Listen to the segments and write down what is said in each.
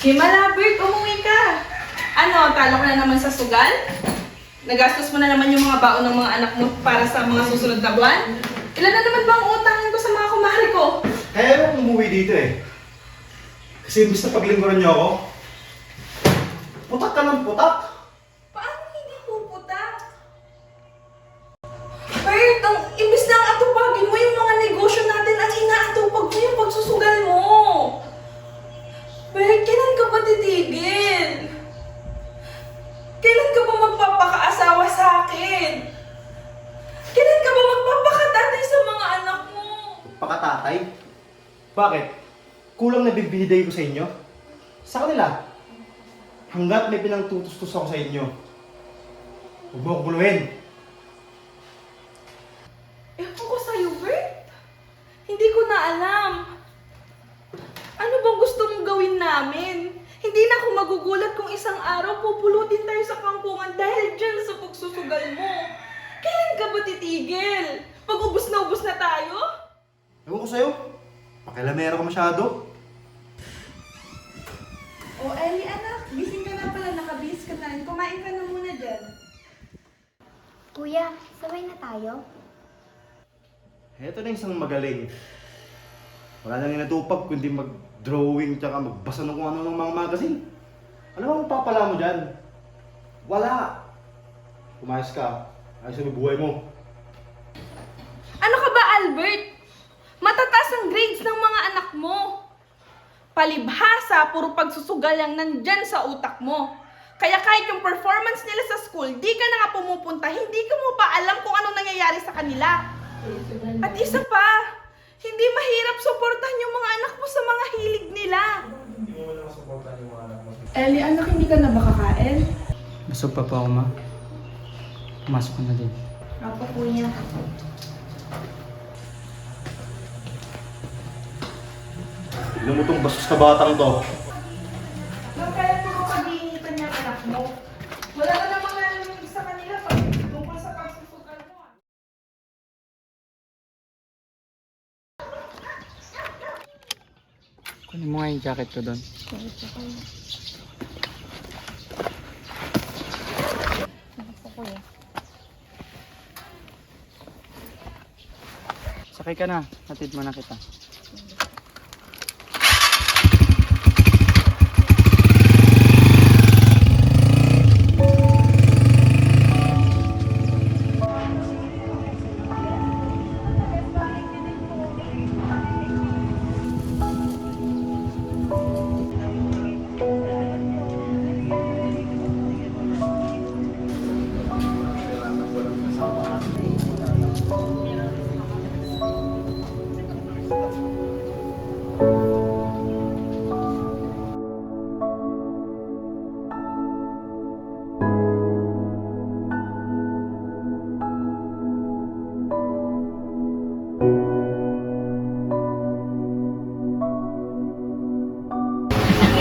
Himala, Bert, umuwi ka. Ano, talo ka na naman sa sugal? Nagastos mo na naman yung mga baon ng mga anak mo para sa mga susunod na buwan? Ilan na naman ba ang utangin ko sa mga kumari ko? Kaya ako umuwi dito eh. Kasi imbis na paglingkuran niyo ako, putak ka ng putak. Paano hindi puputa? Bert, imbis na ang atupagin mo yung mga negosyo natin, ang inaatupag mo yung pagsusugal mo. Bert, kailan ka ba titigil? Kailan ka ba magpapakaasawa sa akin? Kailan ka ba magpapakatatay sa mga anak mo? Pakatatay? Bakit? Kulang na bibiniday ko sa inyo? Sa kanila? Hanggat may pinangtutustos ako sa inyo. Huwag mo ako buluhin. Ewan ko sa'yo, Bert. Hindi ko na alam. Ano bang gusto mong gawin namin? Hindi na ako magugulat kung isang araw pupulutin tayo sa kangkungan dahil dyan sa pagsusugal mo. Kailan ka ba titigil? Pag ubos na tayo? Ewan ko sa'yo. Pakilamero ka masyado. O Ellie anak, gising ka na pala, nakabihis ka na. Kumain ka na muna dyan. Kuya, sabay na tayo? Eto na isang magaling. Wala nang inatupag kundi mag-drawing tsaka magbasa ng kung ano ng mga magazine. Ano bang papala mo dyan? Wala. Pumayos ka. Ayos sa buhay mo. Ano ka ba, Albert? Matataas ang grades ng mga anak mo. Palibhasa, puro pagsusugal lang nandyan sa utak mo. Kaya kahit yung performance nila sa school, di ka na nga pumupunta, hindi ka mo pa alam kung anong nangyayari sa kanila. At isa pa, hindi mahirap suportahan yung mga anak mo sa mga hilig nila. Hindi mo lang suportahan yung mga anak mo. Ellie, anak, hindi ka na ba kakain? Busog pa po ako, ma. Pumasok ka na din. Opo, kuya. Tignan mo tong bastos na batang to. Kaya puro pag-iinitan yung anak mo. Wala ka namang narinig sa kanila pag tungkol sa pagsusugal mo. Kunin mo nga yung jacket ko doon. Opo, kuya. Sakay ka na. Hatid mo na kita.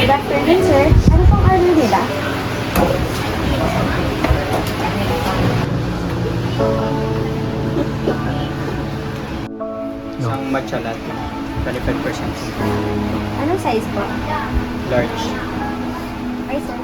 Good afternoon, sir. Ano pong order nila? Isang matcha latte. 25%. Anong size po? Large. Ay, sir.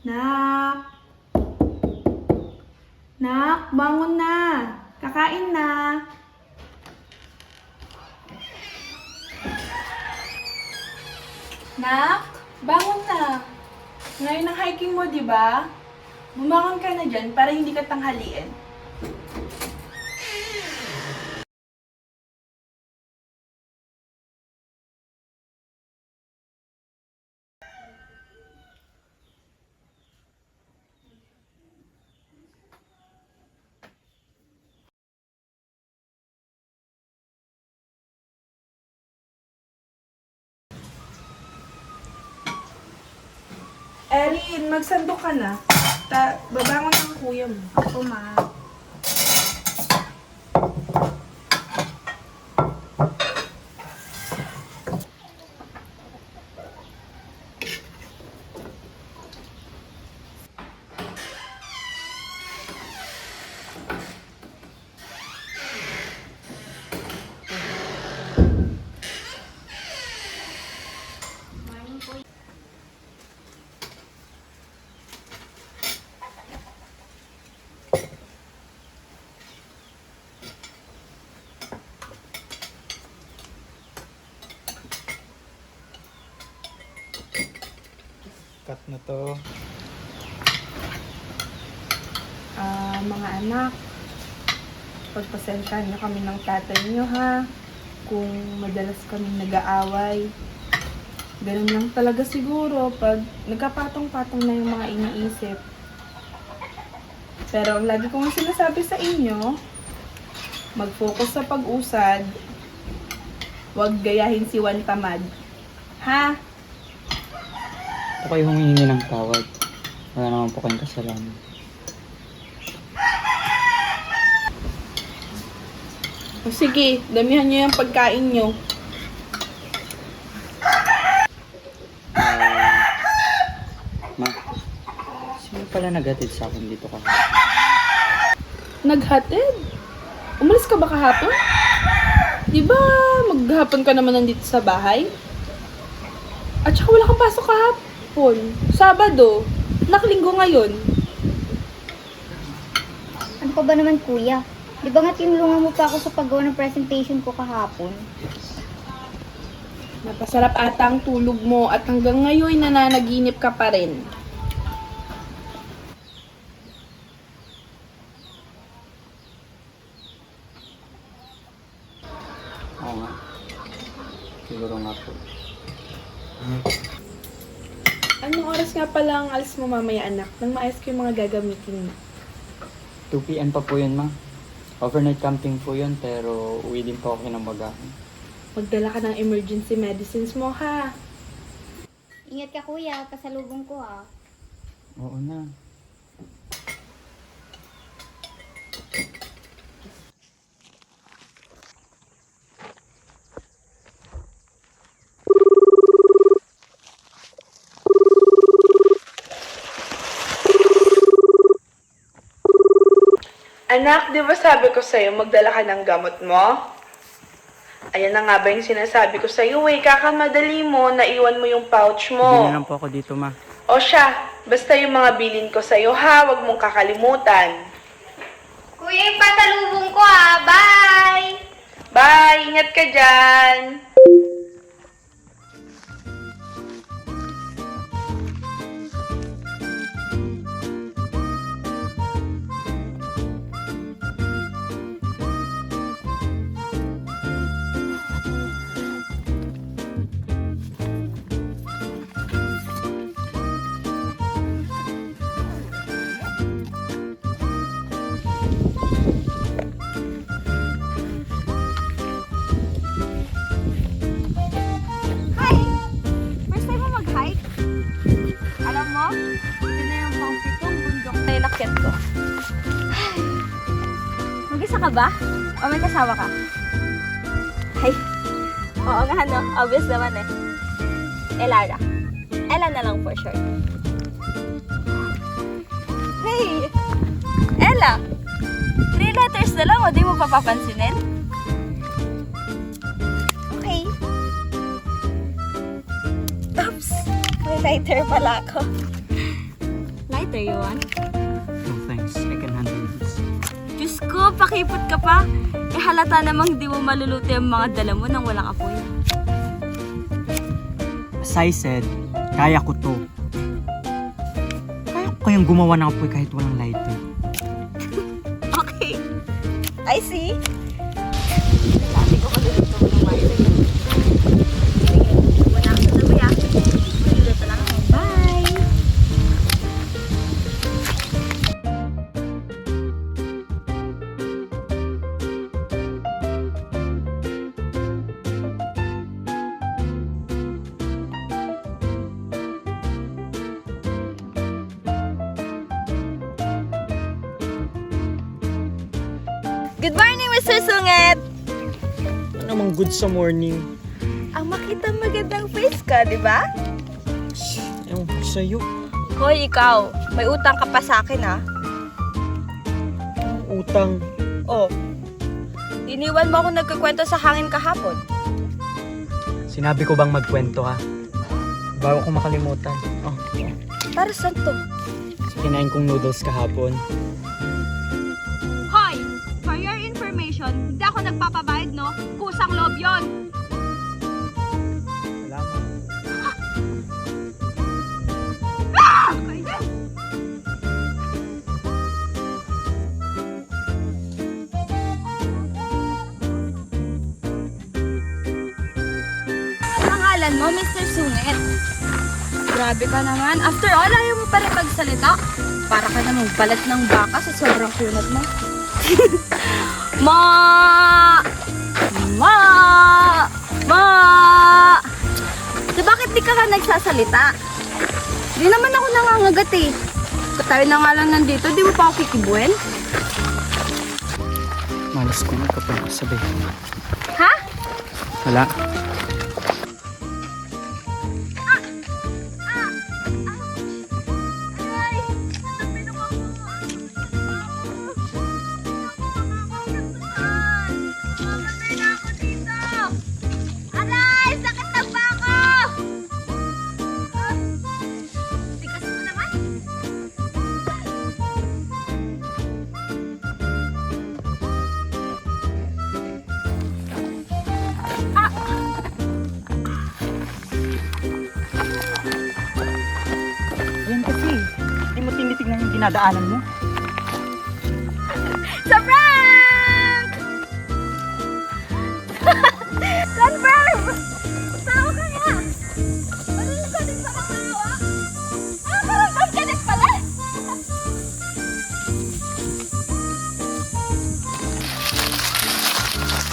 Nak! Nak, bangon na! Kakain na! Nak, bangon na! Ngayon ang hiking mo, di ba? Bumangon ka na dyan para hindi ka tanghaliin. Erin, magsandok ka na. Babangon ang kuya mo. Opo, ma. Cut na to. Mga anak, pagpasensyahan niyo kami ng tatay niyo, ha? Kung madalas kami nag-aaway. Ganun lang talaga siguro pag nagkapatong-patong na yung mga iniisip. Pero ang lagi kong sinasabi sa inyo, mag-focus sa pag-usad, huwag gayahin si Juan Tamad. Ha? Ako kayo humihingi ng tawad. Wala naman po kayong kasalanan. O sige, damihan niyo yung pagkain niyo. Ma, sino pala naghatid sa akin dito ka? Naghatid? Umalis ka ba kahapon? Di ba maghapon ka naman nandito sa bahay? At saka wala kang pasok kahapon. Sabado. Naklinggo ngayon. Ano ka ba naman, kuya? Di ba nga tinulungan mo pa ako sa paggawa ng presentation ko kahapon? Napasarap ata ang tulog mo at hanggang ngayon nananaginip ka pa rin. Oo nga. Siguro nga po. Anong oras nga pala ang alis mo mamaya, anak? Nang maayos ko yung mga gagamitin mo. 2 PM pa po yun, ma. Overnight camping po yun, pero uwi din po ako kinamagahan. Magdala ka ng emergency medicines mo, ha? Ingat ka, kuya. Pasalubong ko, ah. Oo na. Anak, di ba sabi ko sa'yo magdala ka ng gamot mo? Ayan na nga ba yung sinasabi ko sa'yo eh. Kakamadali mo, naiwan mo yung pouch Bili mo. lang po ako dito, ma. O siya, basta yung mga bilin ko sa'yo ha, wag mong kakalimutan. Kuya, yung pasalubong ko, ah. Bye! Bye! Ingat ka dyan! Hi! First time mo mag-hike? Alam mo, ito na yung pang-pitong bundok na inakyat ko. Mag-isa ka ba? O may kasama ka? Ay, oo nga no. Obvious naman eh. Elara. Ella na lang for short. Hey! Ella! 3 letters na lang o di mo papapansinin? Okay. Oops! May lighter pala ako. lighter you want? No thanks, I can handle this. Diyos ko, pakipot ka pa. Eh halata namang hindi mo maluluto yung mga dala mo nang walang apoy. As I said, kaya ko to. Kaya ko kayang gumawa ng apoy kahit walang lighter. Okay. I see. Sabi ko maluluto mo ng lighter. Sige, wala ako sa labi ah. Maluluto lang ako. Bye! Good morning, Mr. Sungit! Ano namang good sa morning? Ang makita magandang face ka, di ba? Ewan ko sa'yo. Hoy, ikaw. May utang ka pa sa akin, ha? Utang. Oh. Iniwan mo ako nagkikwento sa hangin kahapon. Sinabi ko bang magkwento ha? Bago ko makalimutan. Oh, Para saan to? sa kinain kong noodles kahapon. Hoy! For your information, hindi ako nagpapabayad, no? Kusang loob yon. Salamat. Pangalan mo, Mr. Sungit. Grabe ka naman. After all, ayaw mo pa rin magsalita. Para ka namang balat ng baka sa sobrang kunat mo. Ma! Ma! Ma! So, bakit di ka nagsasalita? Di naman ako nangangagat eh. Tayo na nga lang nandito, di mo pa ako kikibuhin? Malas ko na kapag sabi. Ha? Wala. Ay! Napinom ako! Mamatay na ako dito! Aray! Sakit ng bako! Tigas mo naman! Yan kasi. Hindi mo tinitignan yung dinadaanan mo. Sa prank! Confirm! Tao ka nga! Marunong ka din sa mga awa? Marunong ka din pala!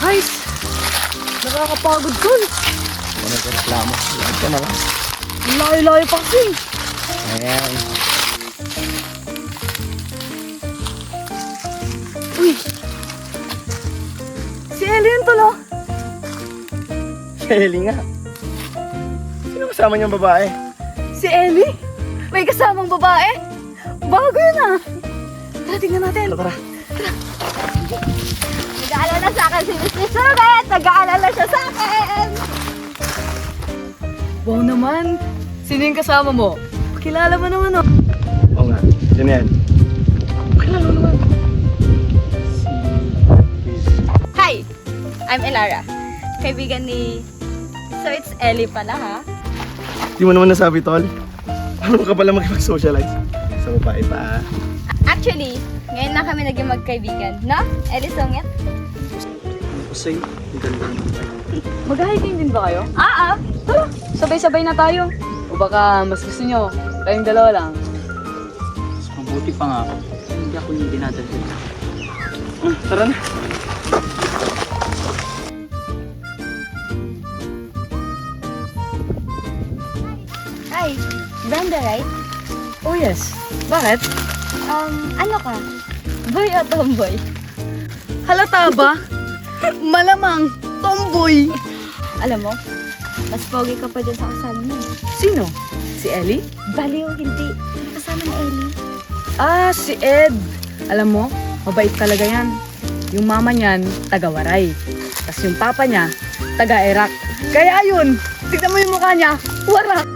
Guys! Nakakapagod dun. Ano ka reklamo? Yan ka na lang. Layo-layo pa kasi. Ayan. Uy! Si Ellie yun tulo. Si Ellie nga. Sino kasama niyang babae? Si Ellie? May kasamang babae? Bago yun ah. Tara, tingnan natin. Tara. Nag-aalala sa akin si Mr. Sugat! Nag-aalala siya sa akin! Wow naman. Sino yung kasama mo? Pakilala mo naman oh. Oo nga. Sino yan? Pakilala mo naman. Hi! I'm Elara. Kaibigan ni... So it's Ellie pala ha? Di mo naman nasabi, tol. Ano ka pala makipag-socialize? Sa babae pa. Actually, ngayon na kami naging magkaibigan. No? Ellie Sungit? Ako sa'yo. Ang ganda naman. Mag-hiking din ba kayo? Oo! Tara, sabay-sabay na tayo. O baka mas gusto nyo, tayong dalawa lang. Mas mabuti pa nga ako. Hindi ako yung dinadalhin. Tara na. Hi! Brenda, right? Oh yes. Bakit? Ano ka? Boy o tomboy? Halata ba? Malamang, tomboy. Alam mo, mas pogi ka pa dyan sa kasama mo. Sino? Si Ellie? Baliw, hindi. Kasama ni Ellie. Ah, si Ed. Alam mo, mabait talaga yan. Yung mama niyan, taga-Waray. Tapos yung papa niya, taga-Iraq. Kaya yun, tignan mo yung mukha niya, warak.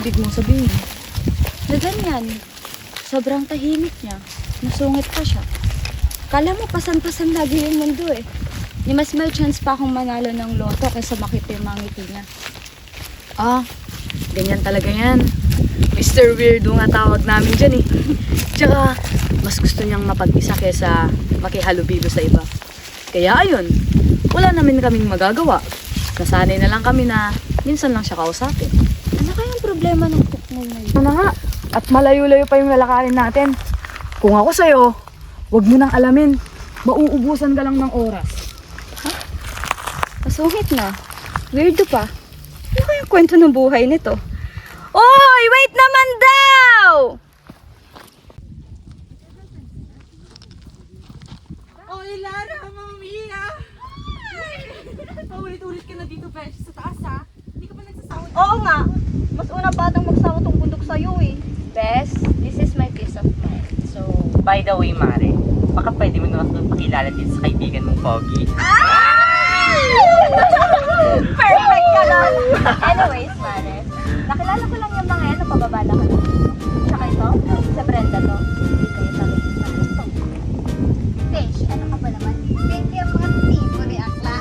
ibig mong sabihin? Na ganyan. Sobrang tahimik niya. Nasungit pa siya. Kala mo pasan-pasan lagi yung mundo eh. Ni mas may chance pa akong manalo ng loto kaysa makita yung mga ngiti niya. Ah, ganyan talaga yan. Mr. Weirdo nga tawag namin dyan eh. Tsaka, mas gusto niyang mapag-isa kesa makihalubilo sa iba. Kaya ayun, wala namin kaming magagawa. Nasanay na lang kami na minsan lang siya kausapin. Ano kayang problema ng kukmol na yun? Ano na nga, at malayo-layo pa yung lalakarin natin. Kung ako sa'yo, wag mo nang alamin. Mauubusan ka lang ng oras. Masungit na. Weirdo pa. Ano kayang kwento ng buhay nito? Oy! Wait naman daw! Oh, Lara, Mama Mia! Paulit-ulit ka na dito, Besh, sa taas, ha? Hindi ka pa nagsasawa. Oo nga. Mas una batang magsawa tong bundok sa'yo eh. Bes, this is my peace of mind. So, By the way, Mare, baka pwede mo na ako pakilala din sa kaibigan mong Pogi. perfect ka lang. Anyways, Mare, nakilala ko lang yung mga yan, pababala ka lang. Tsaka ito, sa Brenda to. Hindi kayo sabi sa Besh, ano ka ba naman? Hindi ang mga tipo ni Akla.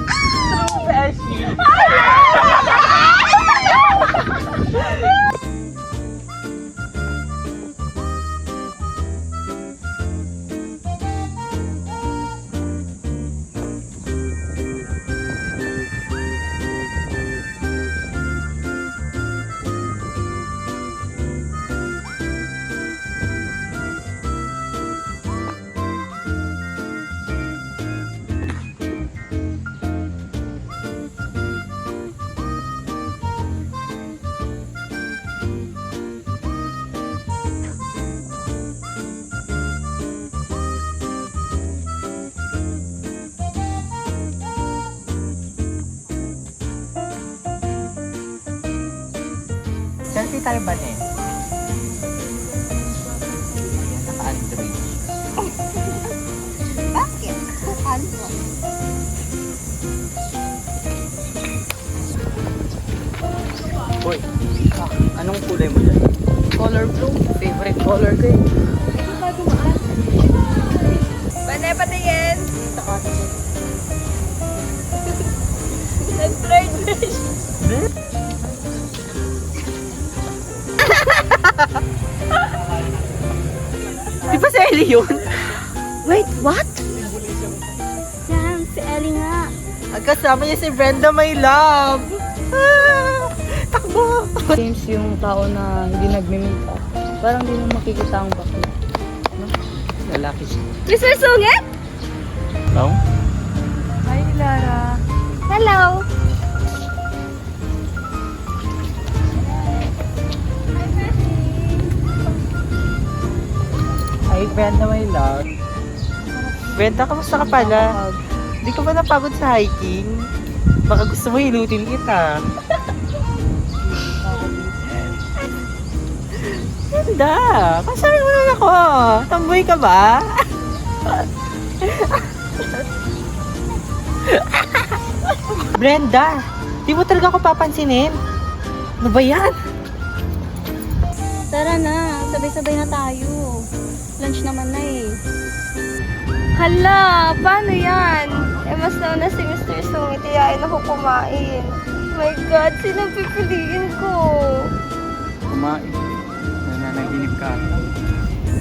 Selfie tayo ba, Nen? Ayan, naka-Android. Bakit? Ano? Boy, anong kulay mo dyan? Color blue. Favorite color ko eh. Panay patingin! Nag-third wish! Di ba si Ellie yun? Wait, what? Yan, si Ellie nga. Ang kasama niya si Brenda, my love. Takbo! James yung tao na hindi nagme-meet up. Parang di mo makikita ang bakla. No? Lalaki siya. Mr. Sungit? No? Hi, Lara. Hello! Hi, Brenda, my love. Brenda, kamusta ka pala? Di ka ba napagod sa hiking? Baka gusto mo hilutin kita. Brenda, kasama mo na ako. Tamboy ka ba? Brenda, di mo talaga ako papansinin. Ano ba yan? Tara na, sabay-sabay na tayo. Lunch naman na eh. Hala, paano yan? Eh, mas nauna si Mr. Sungit, iyain ako kumain. My God, sino pipiliin ko? Kumain. Nananaginip ka.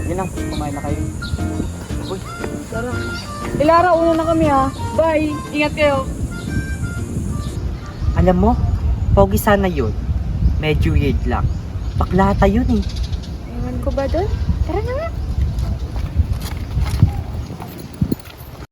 Yan lang, kumain na kayo. Uy, Lara. Lara, una na kami ha. Bye. Ingat kayo. Alam mo, pogi sana yun. Medyo weird lang. Baklata yun eh. Ewan ko ba doon? Tara na nga.